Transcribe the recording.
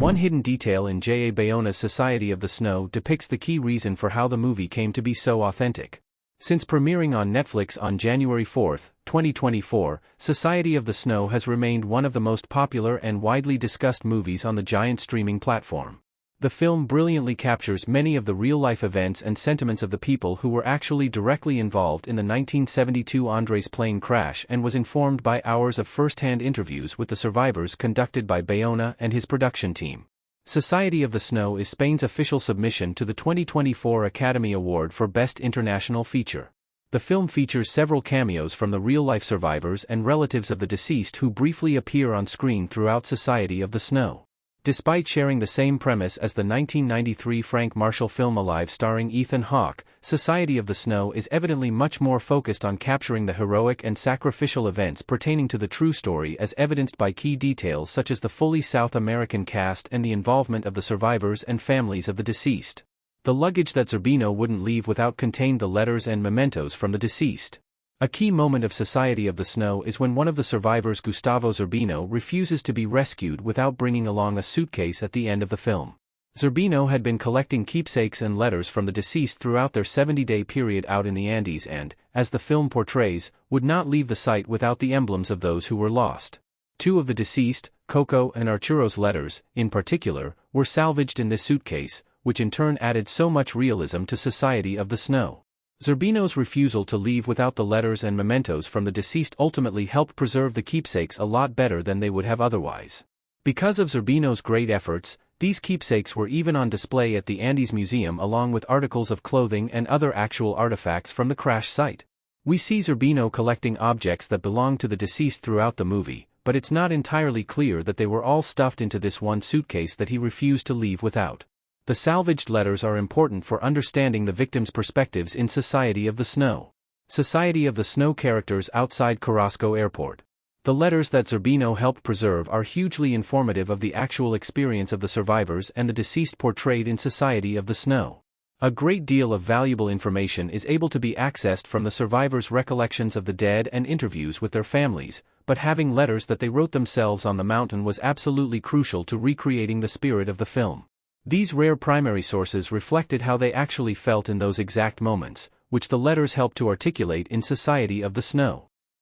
One hidden detail in J.A. Bayona's Society of the Snow depicts the key reason for how the movie came to be so authentic. Since premiering on Netflix on January 4, 2024, Society of the Snow has remained one of the most popular and widely discussed movies on the giant streaming platform. The film brilliantly captures many of the real-life events and sentiments of the people who were actually directly involved in the 1972 Andres plane crash and was informed by hours of first-hand interviews with the survivors conducted by Bayona and his production team. Society of the Snow is Spain's official submission to the 2024 Academy Award for Best International Feature. The film features several cameos from the real-life survivors and relatives of the deceased who briefly appear on screen throughout Society of the Snow. Despite sharing the same premise as the 1993 Frank Marshall film Alive starring Ethan Hawke, Society of the Snow is evidently much more focused on capturing the heroic and sacrificial events pertaining to the true story as evidenced by key details such as the fully South American cast and the involvement of the survivors and families of the deceased. The luggage that Zerbino wouldn't leave without contained the letters and mementos from the deceased. A key moment of Society of the Snow is when one of the survivors, Gustavo Zerbino, refuses to be rescued without bringing along a suitcase at the end of the film. Zerbino had been collecting keepsakes and letters from the deceased throughout their 70-day period out in the Andes and, as the film portrays, would not leave the site without the emblems of those who were lost. Two of the deceased, Coco and Arturo's letters, in particular, were salvaged in this suitcase, which in turn added so much realism to Society of the Snow. Zerbino's refusal to leave without the letters and mementos from the deceased ultimately helped preserve the keepsakes a lot better than they would have otherwise. Because of Zerbino's great efforts, these keepsakes were even on display at the Andes Museum along with articles of clothing and other actual artifacts from the crash site. We see Zerbino collecting objects that belong to the deceased throughout the movie, but it's not entirely clear that they were all stuffed into this one suitcase that he refused to leave without. The salvaged letters are important for understanding the victims' perspectives in Society of the Snow. Society of the Snow characters outside Carrasco Airport. The letters that Zerbino helped preserve are hugely informative of the actual experience of the survivors and the deceased portrayed in Society of the Snow. A great deal of valuable information is able to be accessed from the survivors' recollections of the dead and interviews with their families, but having letters that they wrote themselves on the mountain was absolutely crucial to recreating the spirit of the film. These rare primary sources reflected how they actually felt in those exact moments, which the letters helped to articulate in Society of the Snow.